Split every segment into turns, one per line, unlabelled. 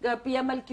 PMLQ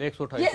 128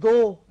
2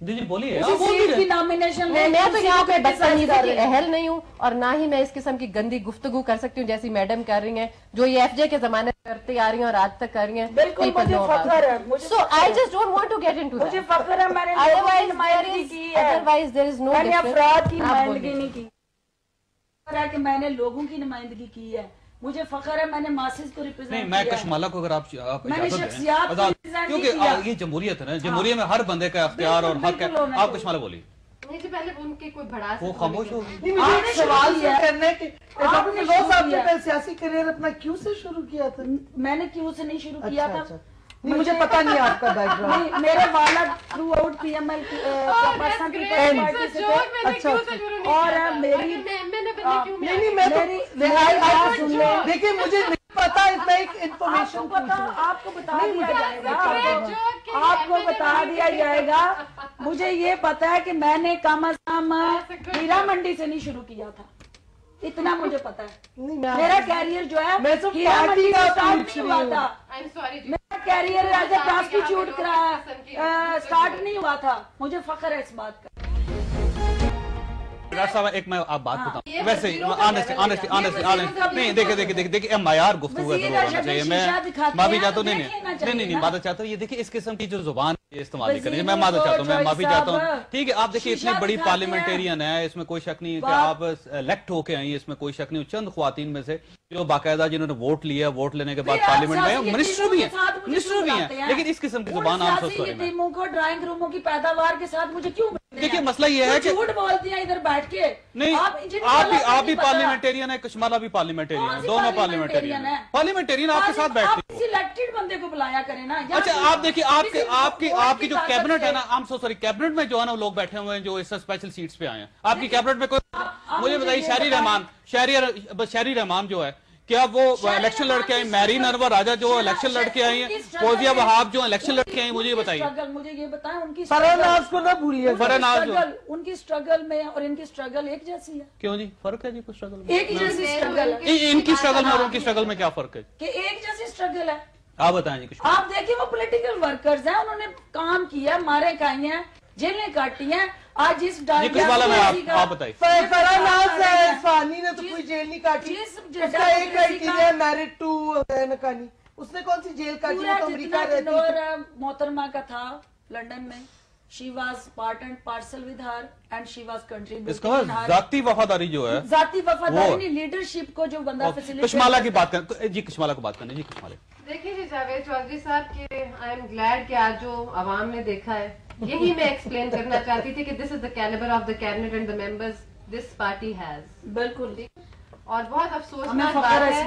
جی بولیے
کی nomination
میں تو یہاں پہ بدتمیزی کی اہل نہیں ہوں اور نہ ہی میں اس قسم کی گندی گفتگو کر سکتی ہوں جیسی میڈم کر رہی ہیں جو یہ ایف جے کے زمانے سے کرتی آ رہی ہیں اور آج تک کر رہی ہیں.
بالکل مجھے فخر ہے.
So I just don't want to get into that.
مجھے فخر ہے میں نے نمائندگی کی ہے.
Otherwise there is no
میں نے
difference.
افراد کی نمائندگی نہیں کی. فخر ہے کہ میں نے لوگوں کی نمائندگی کی ہے. مجھے فخر ہے میں نے ماسز کو ریپرزینٹ کیا ہے.
میں کشمالہ کو اگر آپ
میں نے شخصیات کو ریپرزینٹ کیا.
کیونکہ یہ جمہوریت ہے نا, جمہوریت میں ہر بندے کا اختیار اور حق ہے. آپ کشمالہ بولیے.
مجھے پہلے ان کے کوئی بڑا
وہ خاموش ہوگی.
مجھے سوال یہ کرنے کہ سیاسی کریئر اپنا کیوں سے شروع کیا تھا؟
میں نے کیوں سے نہیں شروع کیا تھا.
نہیں مجھے پتا نہیں آپ کا بیک گراؤنڈ.
میرے والد throughout P M L party سے
اچھا
اور میری
دیکھیے مجھے نہیں پتا اتنا ایک انفارمیشن
آپ کو بتا دیا جائے گا. آپ کو بتا دیا جائے گا. مجھے یہ پتا ہے کہ میں نے کم از کم ہیرا منڈی سے نہیں شروع کیا تھا. اتنا مجھے پتا ہے. میرا کیریئر جو ہے ہیرا منڈی کا اسٹارٹ نہیں ہوا تھا. میرا کیریئر ایز اے پراسٹیٹیوٹ اسٹارٹ نہیں ہوا تھا. مجھے فخر ہے اس بات کا.
صاحب ایک میں آپ بات بتاؤں ویسے نہیں دیکھیں معیار گفتگو ضرور ہونا چاہیے. میں معافی چاہتا ہوں. نہیں معذرت چاہتا ہوں. یہ دیکھیں اس قسم کی جو زبان استعمال نہیں کرنی. میں معذرت چاہتا ہوں, میں معافی چاہتا ہوں. ٹھیک ہے آپ دیکھیں اتنی بڑی پارلیمنٹیرین ہے, اس میں کوئی شک نہیں ہے کہ آپ الیکٹ ہو کے آئی, اس میں کوئی شک نہیں. چند خواتین میں سے جو باقاعدہ جنہوں نے ووٹ لیا, ووٹ لینے کے بعد پارلیمنٹ میں منسٹر بھی ہیں, لیکن اس قسم کی زبان عام
ٹیموں کو ڈرائنگ روموں کی پیداوار کے ساتھ مجھے کیوں
دیکھیے مسئلہ یہ ہے کہ
جھوٹ بولتی ہیں ادھر بیٹھ کے.
نہیں آپ بھی پارلیمنٹیرین ہے, کشمالہ بھی پارلیمنٹیرین ہے, دونوں پارلیمنٹیرین ہیں. پارلیمنٹیرین آپ کے ساتھ بیٹھتی ہیں.
سلیکٹڈ بندے کو بلایا کریں نا.
اچھا آپ دیکھیے آپ کی جو کیبنٹ ہے نا, I am so sorry, cabinet میں جو ہے نا لوگ بیٹھے ہوئے ہیں جو اس اسپیشل سیٹس پہ آئے ہیں. آپ کی کیبنٹ میں کوئی مجھے بتائیے شہری رحمان جو ہے کیا وہ الیکشن لڑ کے آئی, میرین انور راجہ جو الیکشن لڑ کے آئی ہیں, فوزیہ وہاب جو الیکشن لڑ کے آئی, مجھے یہ بتائیے.
مجھے یہ بتائیں ان کی
فرناز کو نہ بھولیے.
ان کی سٹرگل میں اور ان کی سٹرگل ایک جیسی ہے.
کیوں جی فرق ہے جی کچھ سٹرگل میں؟
ایک جیسی سٹرگل ہے.
ان کی سٹرگل میں اور ان کی سٹرگل میں کیا فرق ہے
کہ ایک جیسی سٹرگل ہے.
آپ بتائیں جی کچھ.
آپ دیکھیں وہ پولیٹیکل ورکرز ہیں, انہوں نے کام کیا, مارے کھائی ہیں, جیلیں کاٹی ہیں. آج اس
آپ بتائیے.
فانی نے تو کوئی جیل نہیں کاٹی. اس کا ایک کرائٹیریا میرڈ ٹو نکانی, اس نے کون سی جیل کاٹی ہے؟ تو امریکہ رہتی
محترمہ کا تھا لنڈن میں. She was part and parcel with her and she was contributing.
اس کا ذاتی وفاداری جو ہے,
ذاتی وفاداری نہیں, لیڈرشپ کو جو بندہ فیسیلیٹیٹ.
کشمالہ کی بات کریں جی, کشمالہ کو بات کریں جی. کشمالہ
دیکھیے جی جاوید چودھری صاحب کے آئی ایم گلیڈ کہ آج جو عوام نے دیکھا ہے, یہی میں ایکسپلین کرنا چاہتی تھی کہ this is the calibre of the cabinet and the members this party has.
بالکل.
اور بہت افسوسناک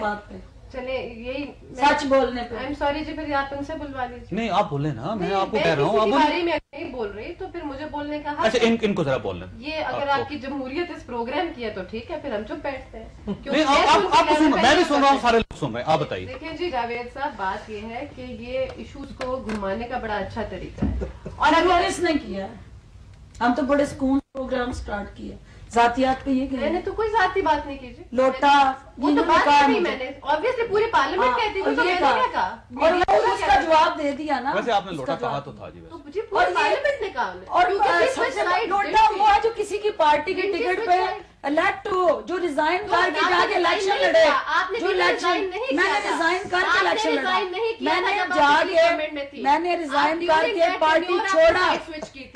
بات ہے. چلے یہی
سچ بولنے پہ.
آئی ایم سوری جی, پھر آپ ان سے بلوا لیجیے.
نہیں آپ بولیں نا, میں آپ کو کہہ رہا ہوں.
بارے میں نہیں بول رہی تو پھر مجھے بولنے کا حق.
اچھا ان کو ذرا بول لیں.
یہ اگر آپ کی جمہوریت اس پروگرام کی ہے تو ٹھیک ہے, پھر ہم چپ بیٹھتے ہیں.
میں بھی سن رہا ہوں, سارے لوگ سن رہے ہیں. آپ بتائیے.
دیکھیں جی جاوید صاحب, بات یہ ہے کہ یہ ایشوز کو گھمانے کا بڑا اچھا طریقہ ہے.
اور اگر اس نے کیا, ہم تو بڑے سکون پروگرام سٹارٹ کیے. ذاتیات پہ یہ
میں نے تو کوئی ذاتی بات نہیں کی جی.
لوٹا
وہ تو بات نہیں, میں نے obviously پورے پارلیمنٹ کہتی تھی, تو میں نے کیا کہا
اور وہ اس کا جواب دے دیا نا.
ویسے آپ نے لوٹا کہا تو تھا جی,
جی پورے پارلیمنٹ نے کہا.
اور لوٹا وہ جو کسی کی پارٹی کے ٹکٹ پہ الیکٹ ہو, جو ریزائن کر کے جا کے الیکشن لڑے. جو الیکشن میں نے ریزائن کر کے الیکشن لڑا, میں نے جا کے میں نے ریزائن کر کے پارٹی چھوڑا,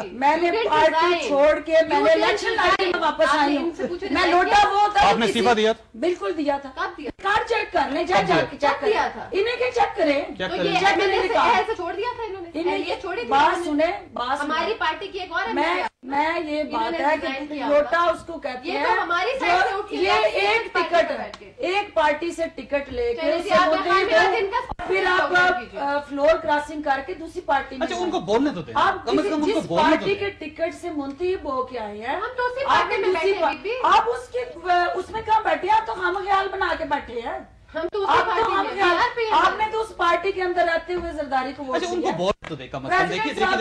میں نے پارٹی چھوڑ کے میں نے الیکشن لڑی, میں واپس آئی ہوں. میں لوٹا وہ ہوتا
آپ نے استعفیٰ دیا؟
بالکل دیا تھا. کارڈ چیک کر لیں, جا کے چیک دیا تھا. انہیں کے چیک کریں.
چھوڑ دیا تھا انہوں نے.
بات سنیں, بات
ہماری پارٹی کی ایک اور
میں یہ بات ہے کہ لوٹا اس کو کہتے ہیں یہ ایک ٹکٹ ایک پارٹی سے ٹکٹ لے کے پھر آپ فلور کراسنگ کر کے دوسری پارٹی میں.
اچھا ان کو بولنے تو دیں,
آپ جس پارٹی کے ٹکٹ سے منتخب ہو کے آئے ہیں آپ اس میں کہاں بیٹھے ہیں؟ آپ تو ہم خیال بنا کے بیٹھے ہیں. آپ نے تو اس پارٹی کے اندر رہتے ہوئے زرداری کو ووٹ
ان کو بول تو دیکھا. مسئلہ دیکھیے جیسا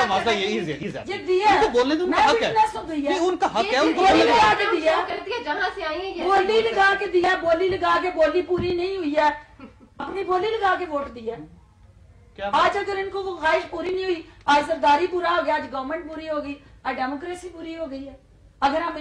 مسئلہ یہی ہے, بولنے تو ان کا حق ہے, ان کا حق ہے.
جہاں سے آئی ہیں
بولی لگا کے دیا, بولی لگا کے بولی پوری نہیں ہوئی ہے, اپنی بولی لگا کے ووٹ دیا. آج اگر ان کو وہ خواہش پوری نہیں ہوئی، آج سرداری پورا ہو گیا، آج گورنمنٹ پوری ہوگی، آج ڈیموکریسی پوری ہو گئی ہے. اگر ہم